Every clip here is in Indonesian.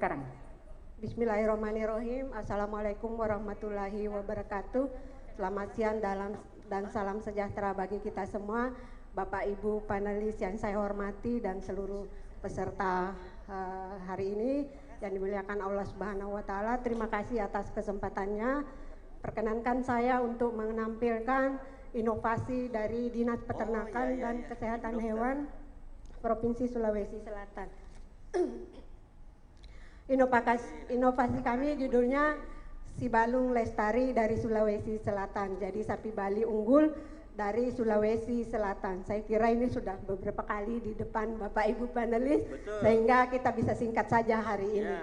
sekarang. Bismillahirrahmanirrahim. Assalamualaikum warahmatullahi wabarakatuh. Selamat siang dan salam sejahtera bagi kita semua, Bapak Ibu panelis yang saya hormati dan seluruh peserta hari ini yang dimuliakan Allah Subhanahu wa taala. Terima kasih atas kesempatannya. Perkenankan saya untuk menampilkan inovasi dari Dinas Peternakan dan Kesehatan Hewan Provinsi Sulawesi Selatan. Inovasi kami judulnya Si Balung Lestari dari Sulawesi Selatan. Jadi sapi Bali unggul dari Sulawesi Selatan. Saya kira ini sudah beberapa kali di depan Bapak Ibu panelis. Betul. Sehingga kita bisa singkat saja hari ini.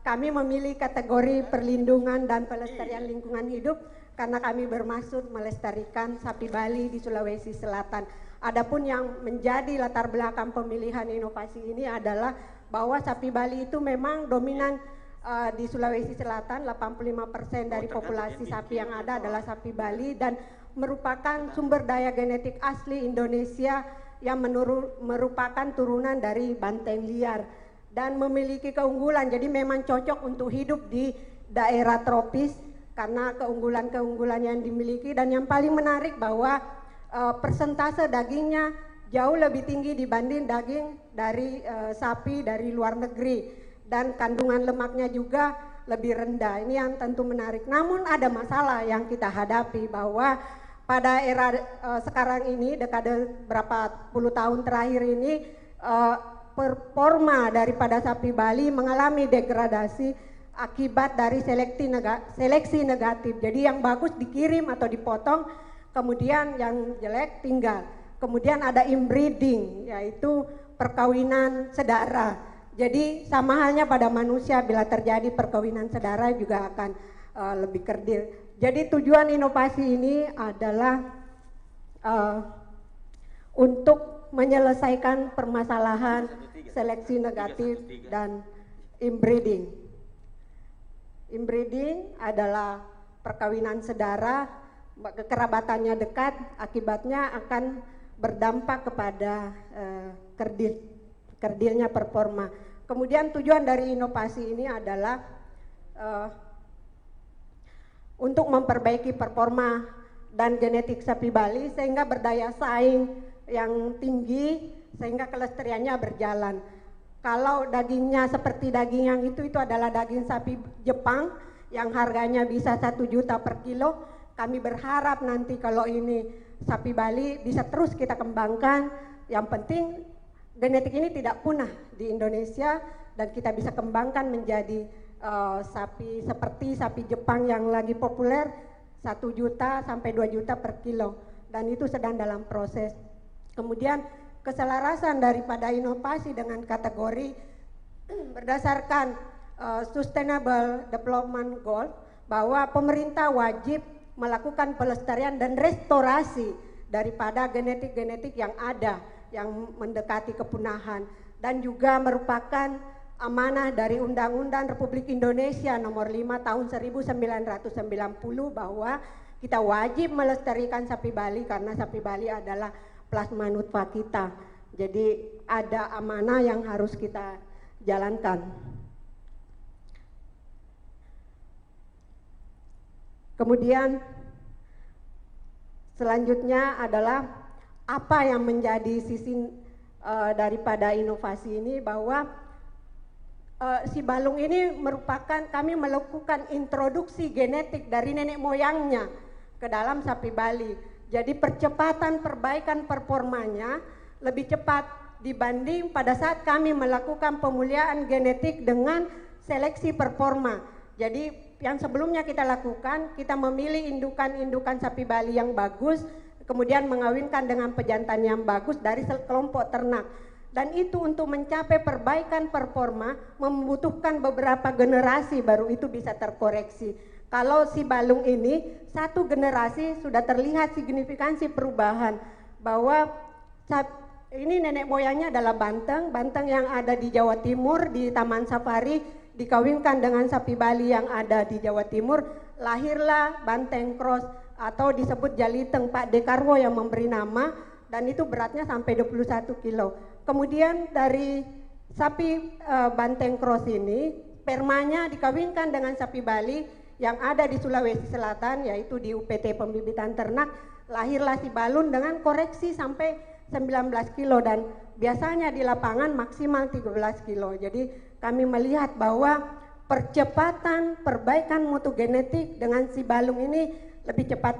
Kami memilih kategori perlindungan dan pelestarian lingkungan hidup karena kami bermaksud melestarikan sapi Bali di Sulawesi Selatan. Adapun yang menjadi latar belakang pemilihan inovasi ini adalah bahwa sapi Bali itu memang dominan di Sulawesi Selatan. 85% dari populasi sapi yang ada adalah sapi Bali dan merupakan sumber daya genetik asli Indonesia yang merupakan turunan dari banteng liar dan memiliki keunggulan. Jadi memang cocok untuk hidup di daerah tropis karena keunggulan-keunggulan yang dimiliki. Dan yang paling menarik bahwa persentase dagingnya jauh lebih tinggi dibanding daging dari sapi dari luar negeri, dan kandungan lemaknya juga lebih rendah. Ini yang tentu menarik. Namun ada masalah yang kita hadapi bahwa pada era sekarang ini, dekade berapa puluh tahun terakhir ini, performa daripada sapi Bali mengalami degradasi akibat dari seleksi negatif. Jadi yang bagus dikirim atau dipotong, kemudian yang jelek tinggal. Kemudian ada inbreeding, yaitu perkawinan sedara. Jadi sama halnya pada manusia, bila terjadi perkawinan sedara juga akan lebih kerdil. Jadi tujuan inovasi ini adalah untuk menyelesaikan permasalahan seleksi negatif dan inbreeding. Inbreeding adalah perkawinan sedara, kekerabatannya dekat, akibatnya akan berdampak kepada kerdilnya performa. Kemudian tujuan dari inovasi ini adalah untuk memperbaiki performa dan genetik sapi Bali sehingga berdaya saing yang tinggi sehingga kelestariannya berjalan. Kalau dagingnya seperti daging yang itu adalah daging sapi Jepang yang harganya bisa 1 juta per kilo. Kami berharap nanti kalau ini sapi Bali bisa terus kita kembangkan. Yang penting genetik ini tidak punah di Indonesia dan kita bisa kembangkan menjadi sapi seperti sapi Jepang yang lagi populer 1 juta sampai 2 juta per kilo, dan itu sedang dalam proses. Kemudian keselarasan daripada inovasi dengan kategori berdasarkan Sustainable Development Goal, bahwa pemerintah wajib melakukan pelestarian dan restorasi daripada genetik-genetik yang ada yang mendekati kepunahan, dan juga merupakan amanah dari Undang-Undang Republik Indonesia nomor 5 tahun 1990 bahwa kita wajib melestarikan sapi Bali karena sapi Bali adalah plasma nutfah kita. Jadi ada amanah yang harus kita jalankan. Kemudian selanjutnya adalah apa yang menjadi sisi daripada inovasi ini, bahwa si balung ini merupakan, kami melakukan introduksi genetik dari nenek moyangnya ke dalam sapi Bali. Jadi percepatan perbaikan performanya lebih cepat dibanding pada saat kami melakukan pemuliaan genetik dengan seleksi performa. Jadi yang sebelumnya kita lakukan, kita memilih indukan-indukan sapi Bali yang bagus, kemudian mengawinkan dengan pejantan yang bagus dari kelompok ternak. Dan itu untuk mencapai perbaikan performa membutuhkan beberapa generasi baru itu bisa terkoreksi. Kalau si balung ini 1 generasi sudah terlihat signifikansi perubahan, bahwa ini nenek moyangnya adalah banteng yang ada di Jawa Timur di Taman Safari, dikawinkan dengan sapi Bali yang ada di Jawa Timur, lahirlah banteng cross atau disebut jaliteng, Pak Dekarwo yang memberi nama, dan itu beratnya sampai 21 kilo. Kemudian dari Sapi Banteng Cross ini spermanya dikawinkan dengan sapi Bali yang ada di Sulawesi Selatan, yaitu di UPT Pembibitan Ternak. Lahirlah si Balun dengan koreksi sampai 19 kilo dan biasanya di lapangan maksimal 13 kilo. Jadi kami melihat bahwa percepatan perbaikan mutu genetik dengan si Balung ini lebih cepat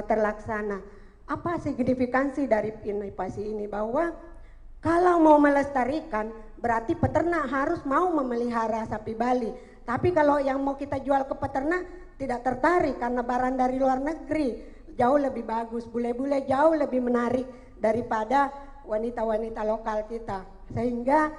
terlaksana. Apa signifikansi dari inovasi ini? Bahwa kalau mau melestarikan berarti peternak harus mau memelihara sapi Bali. Tapi kalau yang mau kita jual ke peternak tidak tertarik karena barang dari luar negeri jauh lebih bagus, bule-bule jauh lebih menarik daripada wanita-wanita lokal kita. Sehingga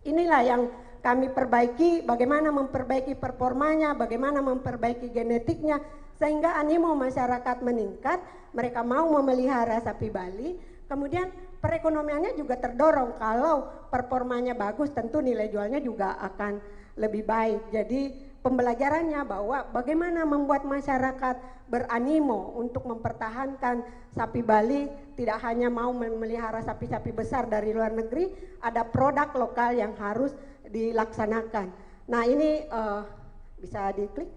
inilah yang kami perbaiki, bagaimana memperbaiki performanya, bagaimana memperbaiki genetiknya, sehingga animo masyarakat meningkat, mereka mau memelihara sapi Bali. Kemudian perekonomiannya juga terdorong, kalau performanya bagus tentu nilai jualnya juga akan lebih baik. Jadi pembelajarannya bahwa bagaimana membuat masyarakat beranimo untuk mempertahankan sapi Bali, tidak hanya mau memelihara sapi-sapi besar dari luar negeri, ada produk lokal yang harus dilaksanakan. Nah ini bisa diklik.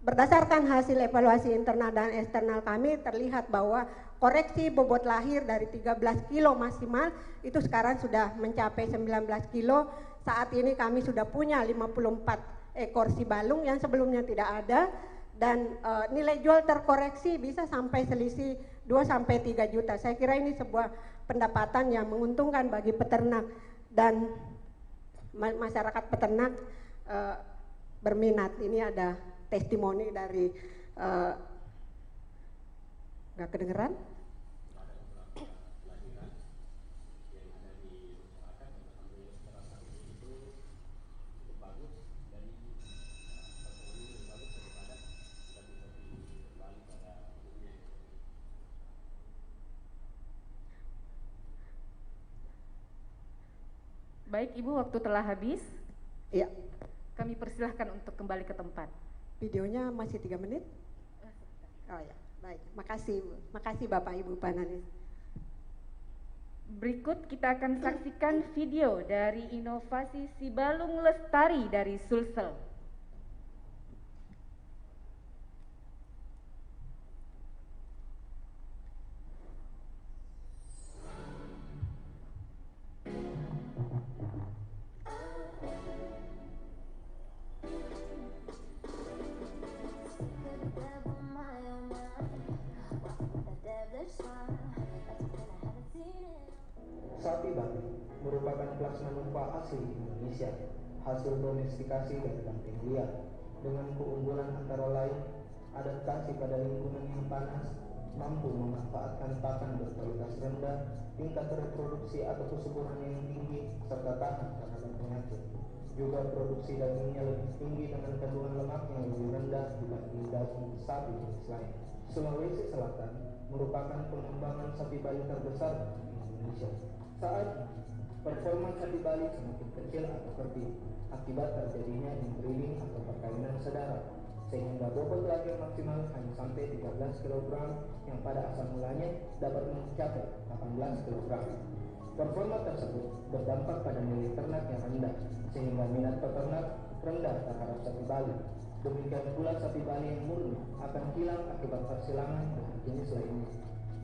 Berdasarkan hasil evaluasi internal dan eksternal kami terlihat bahwa koreksi bobot lahir dari 13 kilo maksimal itu sekarang sudah mencapai 19 kilo. Saat ini kami sudah punya 54 ekor si balung yang sebelumnya tidak ada, dan nilai jual terkoreksi bisa sampai selisih 2-3 juta. Saya kira ini sebuah pendapatan yang menguntungkan bagi peternak dan masyarakat peternak berminat. Ini ada testimoni dari nggak kedengeran? Baik Ibu, waktu telah habis. Iya. Kami persilahkan untuk kembali ke tempat. Videonya masih 3 menit? Oh ya, baik. Makasih, makasih Bapak Ibu panelis. Berikut kita akan saksikan video dari inovasi si balung lestari dari Sulsel. Sapi Bali merupakan plasma nupa asli Indonesia, hasil domestikasi dari banteng liar, dengan keunggulan antara lain adaptasi pada lingkungan yang panas, mampu memanfaatkan pakan berkualitas rendah, tingkat reproduksi atau kesuburan yang tinggi, serta tahan terhadap penyakit. Juga produksi dagingnya lebih tinggi dengan kandungan lemak yang lebih rendah dibanding daging sapi jenis lain. Sulawesi Selatan merupakan pengembangan sapi Bali terbesar di Indonesia. Saat performa sapi Bali semakin kecil atau kerdil akibat terjadinya inbreeding atau perkawinan sedara, sehingga bobot lahir maksimal hanya sampai 13 kg yang pada asal mulanya dapat mencapai 18 kg. Performa tersebut berdampak pada nilai ternak yang rendah, sehingga minat peternak rendah terhadap sapi Bali. Demikian pula sapi Bali yang murni akan hilang akibat persilangan dengan jenis lainnya.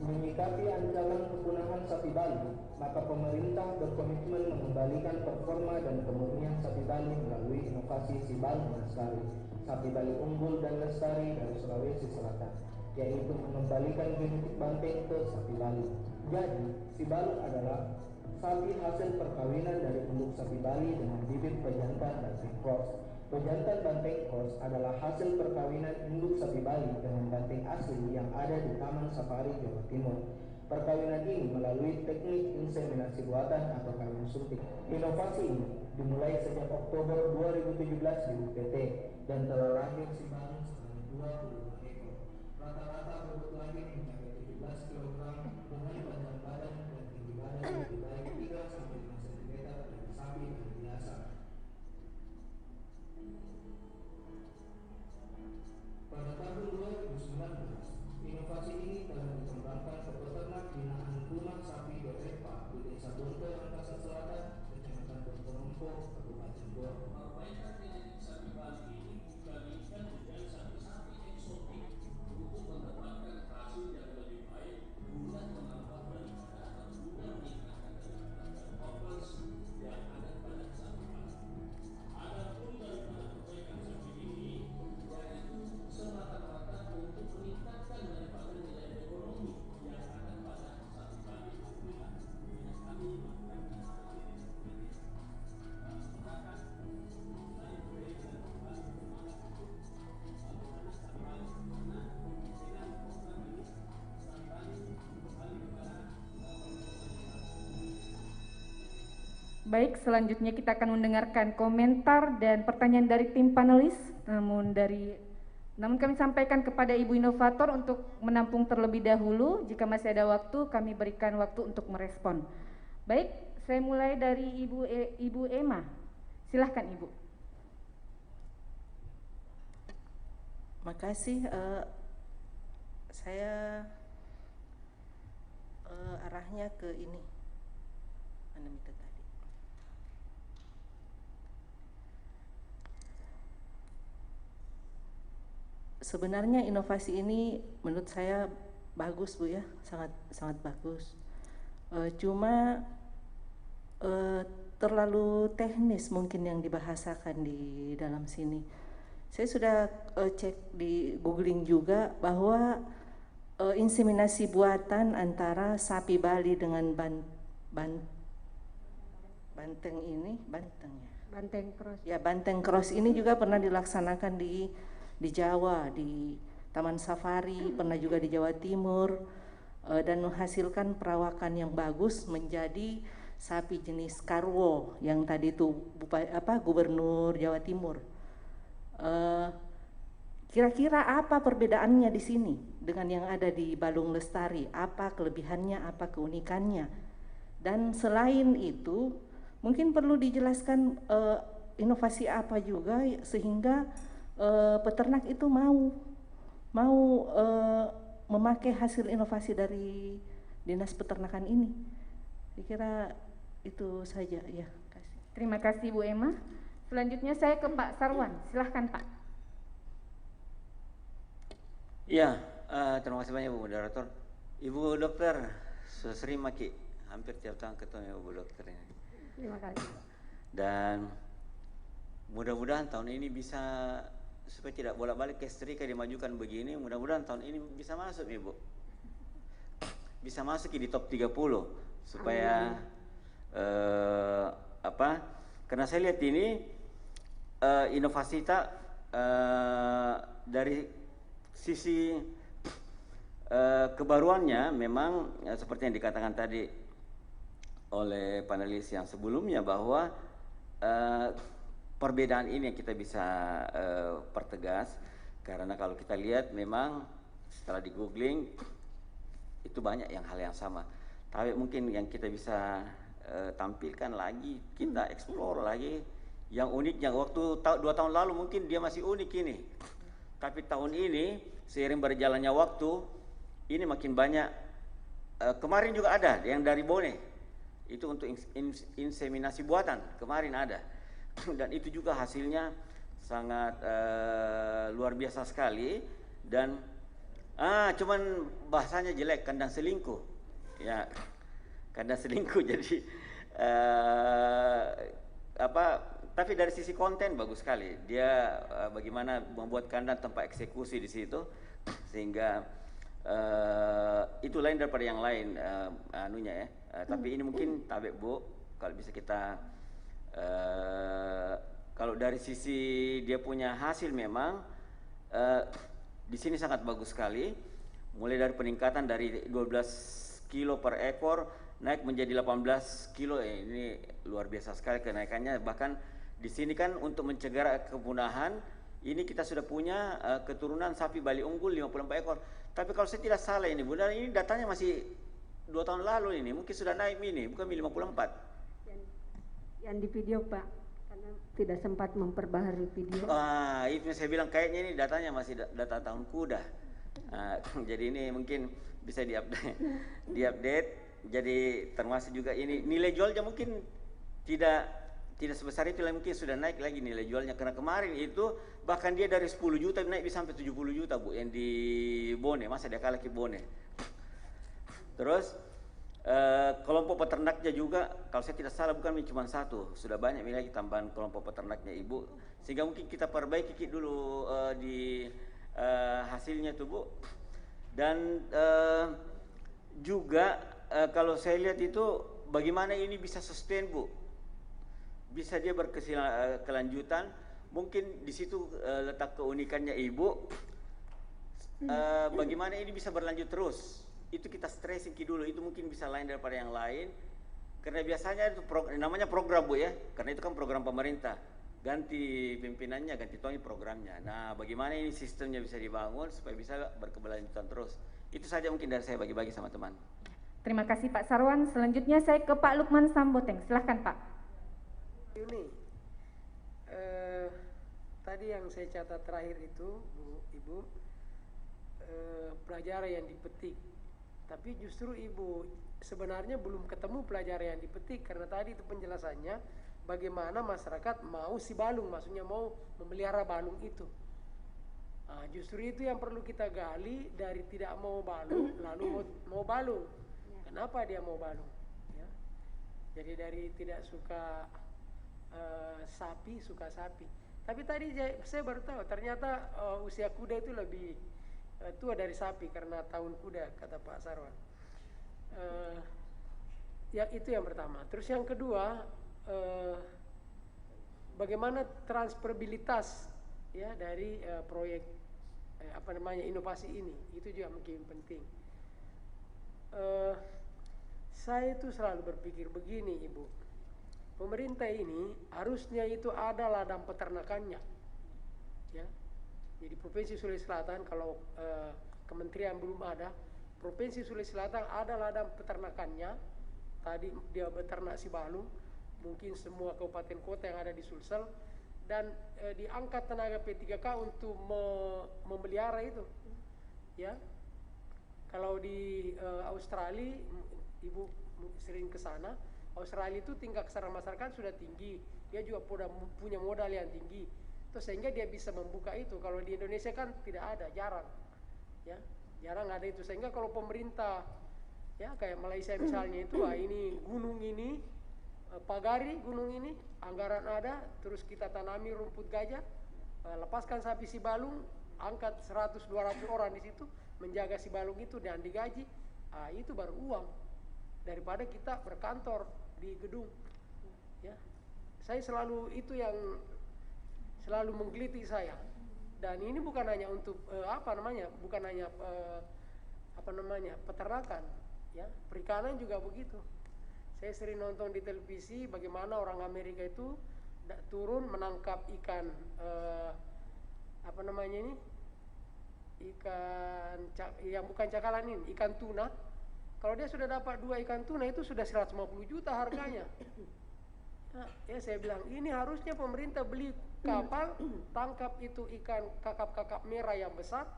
Menyikapi ancaman kepunahan sapi Bali, maka pemerintah berkomitmen mengembalikan performa dan kemurnian sapi Bali melalui inovasi si Balung Lestari, sapi Bali unggul dan lestari dari Sulawesi Selatan, yaitu mengembalikan genetik banteng ke sapi Bali. Jadi, si Balung adalah sapi hasil perkawinan dari induk sapi Bali dengan bibit pejantan banteng cross. Pejantan banteng cross adalah hasil perkawinan induk sapi Bali dengan banteng asli yang ada di Taman Safari Jawa Timur. Perkawinan ini melalui teknik inseminasi buatan atau kawin suntik. Inovasi ini dimulai sejak Oktober 2017 di UPT dan telah lahir si Balung sebanyak 22 ekor. Rata-rata bobot lahir mencapai 17 kg dengan panjang badan dan tinggi badan lebih baik 3-5 cm dari sapi Bali biasa. Pada tahun 2019, inovasi ini telah dikembangkan ke peternak binaan rumah sapi BPK di Desa Bonto Baik, selanjutnya kita akan mendengarkan komentar dan pertanyaan dari tim panelis. Namun kami sampaikan kepada Ibu Inovator untuk menampung terlebih dahulu. Jika masih ada waktu, kami berikan waktu untuk merespon. Baik, saya mulai dari Ibu Emma. Silahkan Ibu. Makasih. Saya arahnya ke ini. Mana minta tadi? Sebenarnya inovasi ini menurut saya bagus Bu ya, sangat bagus. Cuma terlalu teknis mungkin yang dibahasakan di dalam sini. Saya sudah cek di googling juga bahwa inseminasi buatan antara sapi Bali dengan banteng cross. Ya, banteng cross ini juga pernah dilaksanakan di Jawa, di Taman Safari, pernah juga di Jawa Timur, dan menghasilkan perawakan yang bagus menjadi sapi jenis Karwo yang tadi itu Gubernur Jawa Timur. Kira-kira apa perbedaannya di sini dengan yang ada di Balung Lestari? Apa kelebihannya, apa keunikannya? Dan selain itu, mungkin perlu dijelaskan inovasi apa juga sehingga peternak itu mau memakai hasil inovasi dari Dinas Peternakan ini. Saya kira itu saja ya. Kasih. Terima kasih Bu Emma. Selanjutnya saya ke Pak Sarwan. Silahkan Pak. Iya, terima kasih banyak Bu Moderator. Ibu Dokter, sudah sering maki, hampir tiap tahun ketemu Ibu Dokter ini. Terima kasih. Dan mudah-mudahan tahun ini bisa, supaya tidak bolak-balik ke Strika dimajukan begini, mudah-mudahan tahun ini bisa masuk Ibu. Bisa masuk di top 30 supaya karena saya lihat ini inovasi dari sisi kebaruannya memang seperti yang dikatakan tadi oleh panelis yang sebelumnya bahwa perbedaan ini yang kita bisa pertegas, karena kalau kita lihat memang setelah di googling itu banyak hal yang sama, tapi mungkin yang kita bisa tampilkan lagi, kita explore lagi yang uniknya. Waktu 2 tahun lalu mungkin dia masih unik ini, tapi tahun ini seiring berjalannya waktu ini makin banyak. Kemarin juga ada yang dari Bone, itu untuk inseminasi buatan, kemarin ada. Dan itu juga hasilnya sangat luar biasa sekali. Dan cuman bahasanya jelek, kandang selingkuh ya, kandang selingkuh. Jadi tapi dari sisi konten bagus sekali dia, bagaimana membuat kandang tanpa eksekusi di situ, sehingga itu lain daripada yang lain anunya ya. Tapi ini mungkin tabek Bu, kalau bisa kita kalau dari sisi dia punya hasil memang di sini sangat bagus sekali, mulai dari peningkatan dari 12 kilo per ekor naik menjadi 18 kilo. Ini luar biasa sekali kenaikannya. Bahkan di sini kan untuk mencegah kepunahan, ini kita sudah punya keturunan sapi Bali unggul 54 ekor. Tapi kalau saya tidak salah ini benar, ini datanya masih 2 tahun lalu ini, mungkin sudah naik ini, bukan 54. Yang di video Pak, karena tidak sempat memperbaharui video. Itu saya bilang kayaknya ini datanya masih data tahun kuda. Jadi ini mungkin bisa diupdate. Jadi termasuk juga ini nilai jualnya mungkin tidak sebesar itu, mungkin sudah naik lagi nilai jualnya, karena kemarin itu bahkan dia dari 10 juta naik bisa sampai 70 juta Bu, yang di Bone, masa dia kalah ke Bone. Terus kelompok peternaknya juga kalau saya tidak salah bukan cuma 1, sudah banyak lagi tambahan kelompok peternaknya Ibu, sehingga mungkin kita perbaiki dulu di hasilnya tuh Bu. Dan juga kalau saya lihat itu bagaimana ini bisa sustain Bu, bisa dia berkelanjutan. Mungkin di situ letak keunikannya Ibu, bagaimana ini bisa berlanjut terus. Itu kita stressing dulu, itu mungkin bisa lain daripada yang lain. Karena biasanya itu namanya program Bu ya, karena itu kan program pemerintah. Ganti pimpinannya, ganti tuangnya programnya. Nah, bagaimana ini sistemnya bisa dibangun supaya bisa berkeberlanjutan terus. Itu saja mungkin dari saya bagi-bagi sama teman. Terima kasih Pak Sarwan. Selanjutnya saya ke Pak Lukman Samboteng. Silahkan Pak. Ini tadi yang saya catat terakhir itu Ibu, pelajaran yang dipetik. Tapi justru Ibu sebenarnya belum ketemu pelajaran yang dipetik, karena tadi itu penjelasannya bagaimana masyarakat mau si balung, maksudnya mau memelihara balung itu. Nah, justru itu yang perlu kita gali, dari tidak mau balung lalu mau balung. Kenapa dia mau balung? Ya. Jadi dari tidak suka sapi, suka sapi. Tapi tadi saya baru tahu ternyata usia kuda itu lebih tua dari sapi karena tahun kuda, kata Pak Sarwan. Ya itu yang pertama. Terus yang kedua, bagaimana transferabilitas ya dari proyek inovasi ini, itu juga mungkin penting. Saya itu selalu berpikir begini Ibu, pemerintah ini harusnya itu ada ladang peternakannya, ya. Jadi Provinsi Sulawesi Selatan kalau kementerian belum ada, Provinsi Sulawesi Selatan ada ladang peternakannya. Tadi dia beternak si balung, mungkin semua kabupaten kota yang ada di Sulsel, dan diangkat tenaga P3K untuk memelihara itu, ya. Kalau di Australia, Ibu sering ke sana, Australia itu tingkat kesadaran masyarakat sudah tinggi, dia juga punya modal yang tinggi, terus sehingga dia bisa membuka itu. Kalau di Indonesia kan tidak ada, jarang, ya, jarang ada itu. Sehingga kalau pemerintah, ya kayak Malaysia misalnya itu, ini gunung ini, pagari gunung ini, anggaran ada, terus kita tanami rumput gajah, lepaskan sapi si balung, angkat 100-200 orang di situ, menjaga si balung itu dan digaji, itu baru uang. Daripada kita berkantor di gedung, ya. Saya selalu, itu yang selalu menggelitik saya. Dan ini bukan hanya untuk bukan hanya peternakan, ya, perikanan juga begitu. Saya sering nonton di televisi bagaimana orang Amerika itu turun menangkap ikan ikan yang bukan cakalan ini, ikan tuna. Kalau dia sudah dapat 2 ikan tuna itu sudah 150 juta harganya. Nah, ya saya bilang ini harusnya pemerintah beli kapal, tangkap itu ikan kakap-kakap merah yang besar,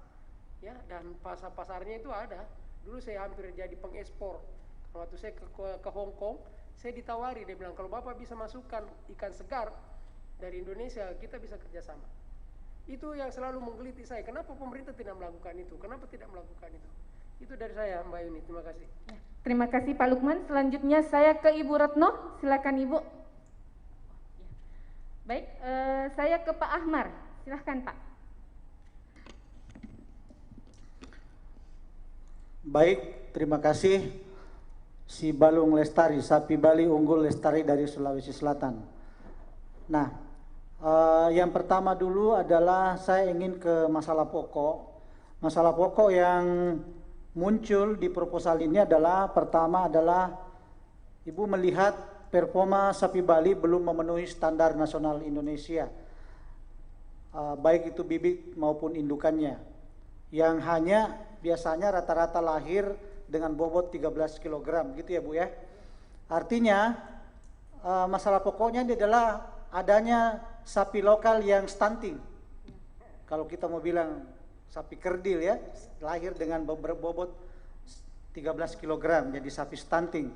ya, dan pasar-pasarnya itu ada. Dulu saya hampir jadi pengekspor. Waktu saya ke Hong Kong, saya ditawari, dia bilang kalau Bapak bisa masukkan ikan segar dari Indonesia, kita bisa kerjasama. Itu yang selalu menggelitik saya, kenapa pemerintah tidak melakukan itu, kenapa tidak melakukan itu. Itu dari saya Mbak Yuni, terima kasih. Terima kasih Pak Lukman. Selanjutnya saya ke Ibu Retno, silakan Ibu. Baik, saya ke Pak Ahmar, silahkan Pak. Baik, terima kasih. Si balung lestari, sapi Bali unggul lestari dari Sulawesi Selatan. Nah, yang pertama dulu adalah saya ingin ke masalah pokok. Masalah pokok yang muncul di proposal ini adalah, pertama adalah Ibu melihat performa sapi Bali belum memenuhi standar nasional Indonesia, baik itu bibit maupun indukannya, yang hanya biasanya rata-rata lahir dengan bobot 13 kg gitu ya Bu ya. Artinya masalah pokoknya ini adalah adanya sapi lokal yang stunting. Kalau kita mau bilang sapi kerdil ya, lahir dengan bobot 13 kg, jadi sapi stunting.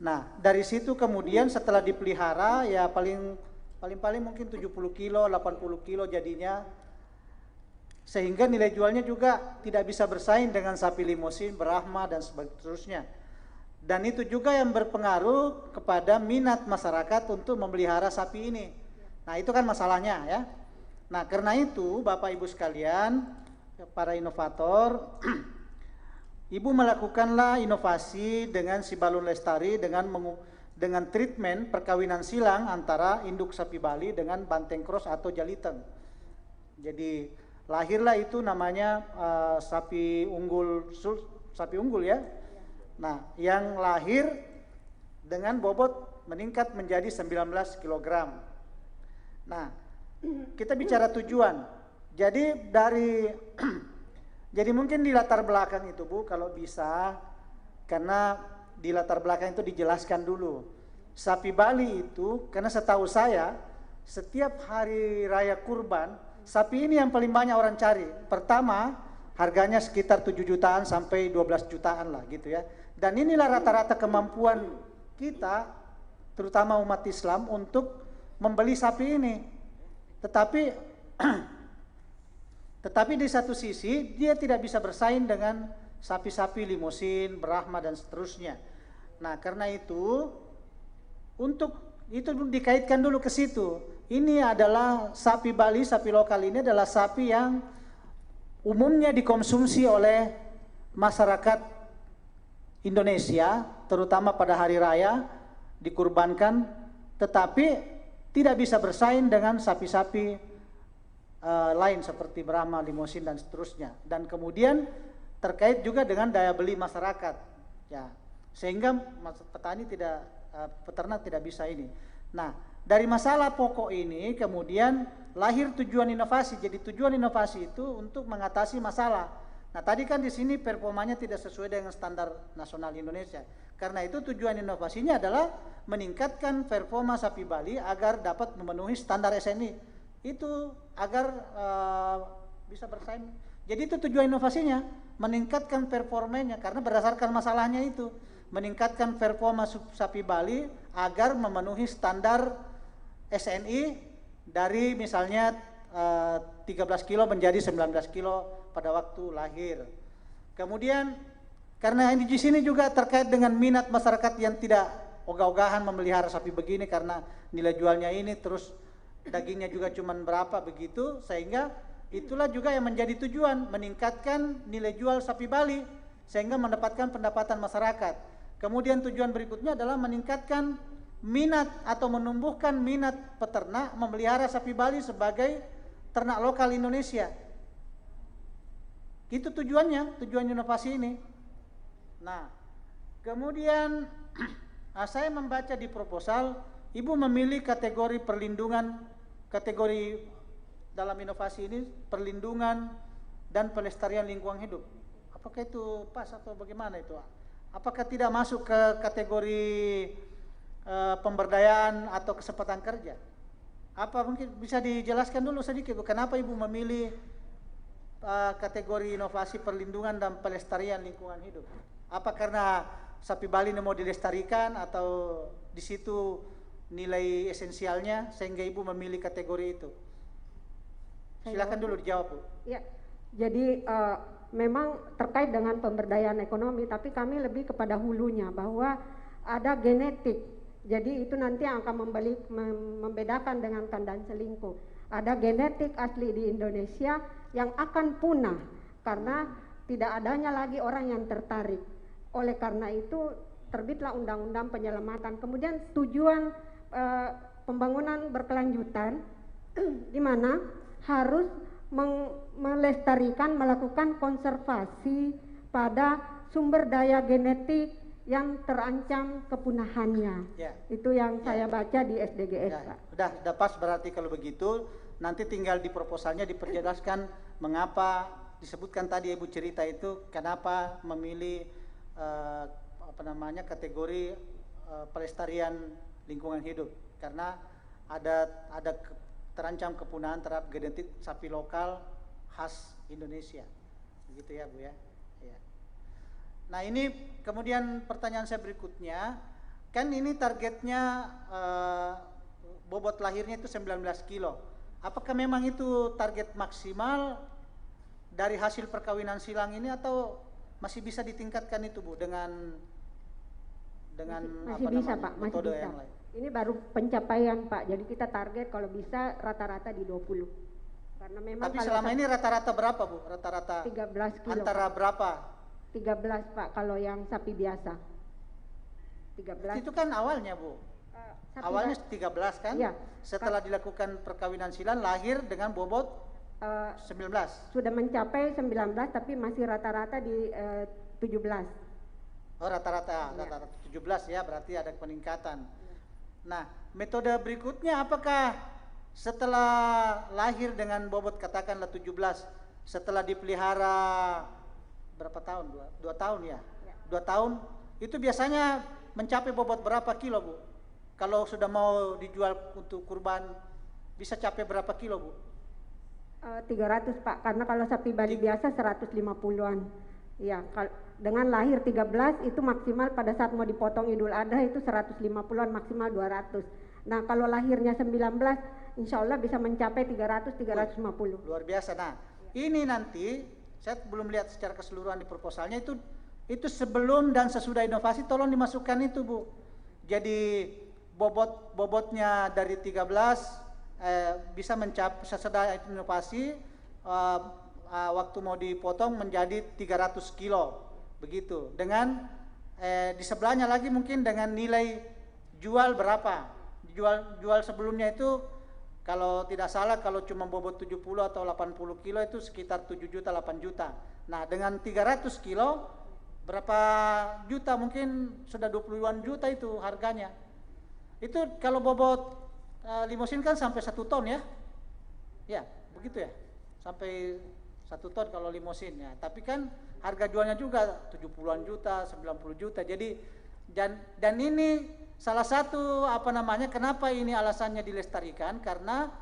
Nah, dari situ kemudian setelah dipelihara ya paling mungkin 70 kilo, 80 kilo jadinya, sehingga nilai jualnya juga tidak bisa bersaing dengan sapi limosin, Brahma dan seterusnya. Dan itu juga yang berpengaruh kepada minat masyarakat untuk memelihara sapi ini. Nah, itu kan masalahnya ya. Nah, karena itu Bapak Ibu sekalian, para inovator, Ibu melakukanlah inovasi dengan si balung lestari dengan treatment perkawinan silang antara induk sapi Bali dengan banteng cross atau jaliteng. Jadi lahirlah itu namanya sapi unggul ya. Nah, yang lahir dengan bobot meningkat menjadi 19 kg. Nah, kita bicara tujuan. Jadi jadi mungkin di latar belakang itu Bu, kalau bisa, karena di latar belakang itu dijelaskan dulu. Sapi Bali itu, karena setahu saya, setiap hari raya kurban, sapi ini yang paling banyak orang cari. Pertama, harganya sekitar 7 jutaan sampai 12 jutaan lah gitu ya. Dan inilah rata-rata kemampuan kita, terutama umat Islam, untuk membeli sapi ini. Tetapi di satu sisi dia tidak bisa bersaing dengan sapi-sapi limusin, Brahma dan seterusnya. Nah, karena itu untuk itu dikaitkan dulu ke situ. Ini adalah sapi Bali, sapi lokal ini adalah sapi yang umumnya dikonsumsi oleh masyarakat Indonesia, terutama pada hari raya dikurbankan, tetapi tidak bisa bersaing dengan sapi-sapi lain seperti Brahma, limusin dan seterusnya. Dan kemudian terkait juga dengan daya beli masyarakat, ya, sehingga peternak tidak bisa ini. Nah, dari masalah pokok ini kemudian lahir tujuan inovasi. Jadi tujuan inovasi itu untuk mengatasi masalah. Nah, tadi kan di sini performanya tidak sesuai dengan standar nasional Indonesia. Karena itu tujuan inovasinya adalah meningkatkan performa sapi Bali agar dapat memenuhi standar SNI. Itu agar bisa bersaing. Jadi itu tujuan inovasinya, meningkatkan performanya, karena berdasarkan masalahnya itu, meningkatkan performa sapi Bali agar memenuhi standar SNI dari misalnya 13 kilo menjadi 19 kilo pada waktu lahir. Kemudian karena di sini juga terkait dengan minat masyarakat yang tidak ogah-ogahan memelihara sapi begini karena nilai jualnya ini, terus dagingnya juga cuman berapa begitu, sehingga itulah juga yang menjadi tujuan, meningkatkan nilai jual sapi Bali sehingga mendapatkan pendapatan masyarakat. Kemudian tujuan berikutnya adalah meningkatkan minat atau menumbuhkan minat peternak memelihara sapi Bali sebagai ternak lokal Indonesia. Itu tujuannya, tujuan inovasi ini. Nah, kemudian saya membaca di proposal, Ibu memilih kategori perlindungan, kategori dalam inovasi ini perlindungan dan pelestarian lingkungan hidup. Apakah itu pas atau bagaimana itu? Apakah tidak masuk ke kategori pemberdayaan atau kesempatan kerja? Apa mungkin bisa dijelaskan dulu sedikit Bu, kenapa Ibu memilih kategori inovasi perlindungan dan pelestarian lingkungan hidup? Apa karena sapi Bali ini mau dilestarikan atau di situ nilai esensialnya sehingga Ibu memilih kategori itu? Silakan dulu dijawab Bu. Ya, jadi memang terkait dengan pemberdayaan ekonomi, tapi kami lebih kepada hulunya bahwa ada genetik. Jadi itu nanti yang akan membedakan dengan kandang selingkuh. Ada genetik asli di Indonesia yang akan punah karena tidak adanya lagi orang yang tertarik. Oleh karena itu terbitlah undang-undang penyelamatan. Kemudian tujuan pembangunan berkelanjutan di mana harus melestarikan, melakukan konservasi pada sumber daya genetik yang terancam kepunahannya. Ya. Itu yang saya baca di SDGs, ya, Pak. Udah pas berarti kalau begitu. Nanti tinggal di proposalnya diperjelaskan mengapa disebutkan tadi Ibu cerita itu, kenapa memilih kategori pelestarian lingkungan hidup, karena ada terancam kepunahan terhadap genetik sapi lokal khas Indonesia, begitu ya Bu ya. Ya. Nah ini kemudian pertanyaan saya berikutnya, kan ini targetnya bobot lahirnya itu 19 kilo, apakah memang itu target maksimal dari hasil perkawinan silang ini atau masih bisa ditingkatkan itu Bu dengan masih bisa Pak, masih bisa. Yang lain? Ini baru pencapaian Pak, jadi kita target kalau bisa rata-rata di 20. Karena memang tapi selama ini rata-rata berapa Bu? Rata-rata 13 kilo. Antara Pak. Berapa? 13 Pak kalau yang sapi biasa. 13. Itu kan awalnya Bu. Awalnya 13 kan? Ya. Setelah dilakukan perkawinan silang lahir dengan bobot 19. Sudah mencapai 19 tapi masih rata-rata di 17. Oh, rata-rata 17 ya, berarti ada peningkatan. Nah, metode berikutnya apakah setelah lahir dengan bobot katakanlah 17, setelah dipelihara berapa tahun? 2 tahun ya? 2 tahun, itu biasanya mencapai bobot berapa kilo, Bu? Kalau sudah mau dijual untuk kurban, bisa capai berapa kilo, Bu? 300 Pak, karena kalau sapi Bali biasa 150-an. Ya, dengan lahir 13 itu maksimal pada saat mau dipotong Idul Adha itu 150-an, maksimal 200. Nah, kalau lahirnya 19, insya Allah bisa mencapai 300-350. Luar biasa. Nah, ini nanti saya belum lihat secara keseluruhan di proposalnya itu sebelum dan sesudah inovasi, tolong dimasukkan itu, Bu. Jadi bobotnya dari 13 bisa mencapai sesudah inovasi waktu mau dipotong menjadi 300 kilo begitu, dengan di sebelahnya lagi mungkin dengan nilai jual berapa, jual sebelumnya itu kalau tidak salah kalau cuma bobot 70 atau 80 kilo itu sekitar 7 juta 8 juta. Nah, dengan 300 kilo berapa juta, mungkin sudah 20-an juta itu harganya. Itu kalau bobot limosin kan sampai 1 ton ya. Ya, begitu ya. Sampai 1 ton kalau limosin ya. Tapi kan harga jualnya juga 70-an juta, 90 juta. Jadi dan ini salah satu kenapa ini alasannya dilestarikan, karena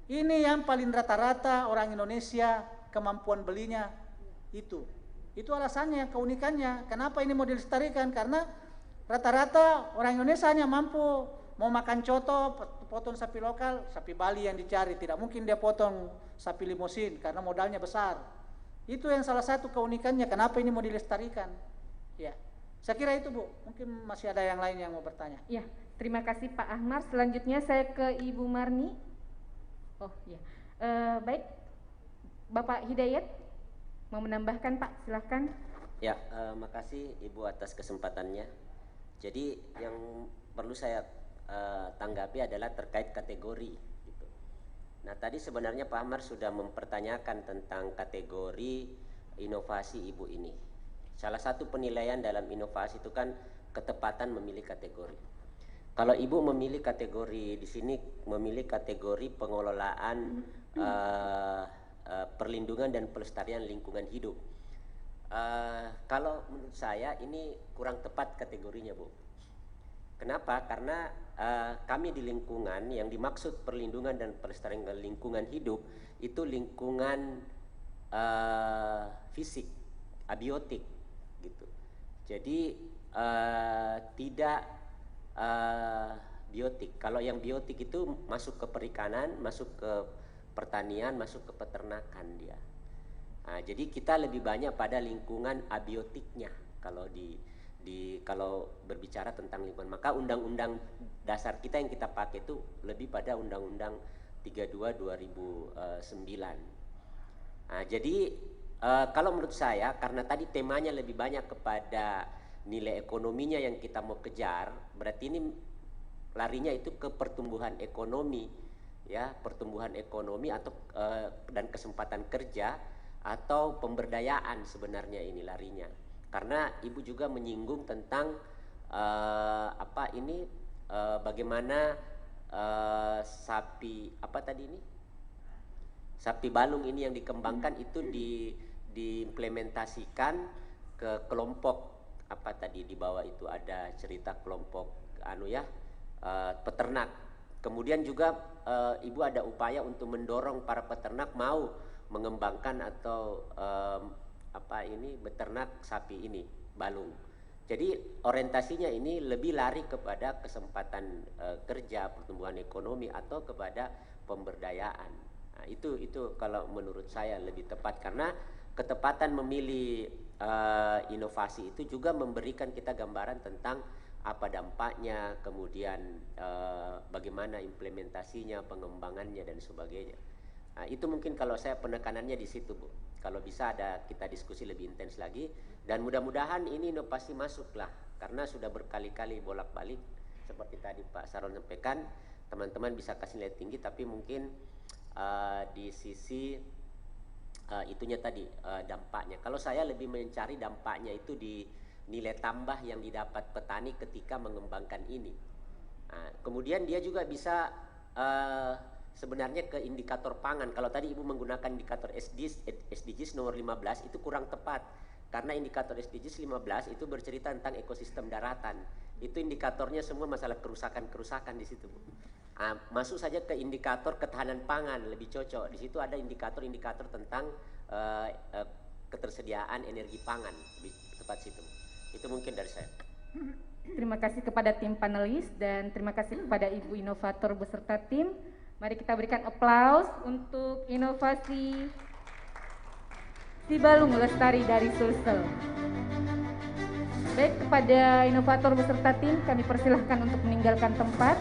ini yang paling rata-rata orang Indonesia kemampuan belinya itu. Itu alasannya, keunikannya. Kenapa ini mau dilestarikan? Karena rata-rata orang Indonesia hanya mampu mau makan coto, potong sapi lokal, sapi Bali yang dicari. Tidak mungkin dia potong sapi limosin karena modalnya besar. Itu yang salah satu keunikannya, kenapa ini mau dilestarikan. Ya, saya kira itu, Bu. Mungkin masih ada yang lain yang mau bertanya. Ya, terima kasih Pak Ahmar. Selanjutnya saya ke Ibu Marni. Oh ya, baik, Bapak Hidayat mau menambahkan, Pak, silahkan. Ya, makasih Ibu atas kesempatannya. Jadi yang perlu saya tanggapi adalah terkait kategori gitu. Nah, tadi sebenarnya Pak Ahmar sudah mempertanyakan tentang kategori inovasi Ibu ini. Salah satu penilaian dalam inovasi itu kan ketepatan memilih kategori. Kalau Ibu memilih kategori di sini, memilih kategori pengelolaan perlindungan dan pelestarian lingkungan hidup. Kalau menurut saya ini kurang tepat kategorinya, Bu. Kenapa? Karena kami di lingkungan yang dimaksud perlindungan dan pelestarian lingkungan hidup itu lingkungan fisik, abiotik gitu. Jadi tidak biotik. Kalau yang biotik itu masuk ke perikanan, masuk ke pertanian, masuk ke peternakan dia. Nah, jadi kita lebih banyak pada lingkungan abiotiknya kalau kalau berbicara tentang lingkungan. Maka undang-undang dasar kita yang kita pakai itu lebih pada undang-undang 32 2009. Nah, jadi kalau menurut saya karena tadi temanya lebih banyak kepada nilai ekonominya yang kita mau kejar, berarti ini larinya itu ke pertumbuhan ekonomi ya, pertumbuhan ekonomi atau dan kesempatan kerja atau pemberdayaan sebenarnya ini larinya. Karena Ibu juga menyinggung tentang bagaimana sapi sapi balung ini yang dikembangkan itu diimplementasikan ke kelompok di bawah itu ada cerita kelompok peternak. Kemudian juga Ibu ada upaya untuk mendorong para peternak mau mengembangkan atau beternak sapi ini balung. Jadi orientasinya ini lebih lari kepada kesempatan kerja, pertumbuhan ekonomi atau kepada pemberdayaan. Nah, itu kalau menurut saya lebih tepat karena ketepatan memilih inovasi itu juga memberikan kita gambaran tentang apa dampaknya, kemudian bagaimana implementasinya, pengembangannya dan sebagainya. Nah, itu mungkin kalau saya penekanannya di situ, Bu. Kalau bisa ada kita diskusi lebih intens lagi dan mudah-mudahan ini inovasi masuklah karena sudah berkali-kali bolak-balik seperti tadi Pak Saron sampaikan, teman-teman bisa kasih nilai tinggi tapi mungkin di sisi itunya tadi dampaknya. Kalau saya lebih mencari dampaknya itu di nilai tambah yang didapat petani ketika mengembangkan ini. Nah, kemudian dia juga bisa sebenarnya ke indikator pangan. Kalau tadi Ibu menggunakan indikator SDGs nomor 15 itu kurang tepat. Karena indikator SDGs 15 itu bercerita tentang ekosistem daratan. Itu indikatornya semua masalah kerusakan-kerusakan di situ. Masuk saja ke indikator ketahanan pangan, lebih cocok. Di situ ada indikator-indikator tentang ketersediaan energi pangan, lebih tepat situ. Itu mungkin dari saya. Terima kasih kepada tim panelis dan terima kasih kepada Ibu inovator beserta tim. Mari kita berikan aplaus untuk inovasi Sibalung Lestari dari Sulsel. Baik, kepada inovator beserta tim kami persilahkan untuk meninggalkan tempat.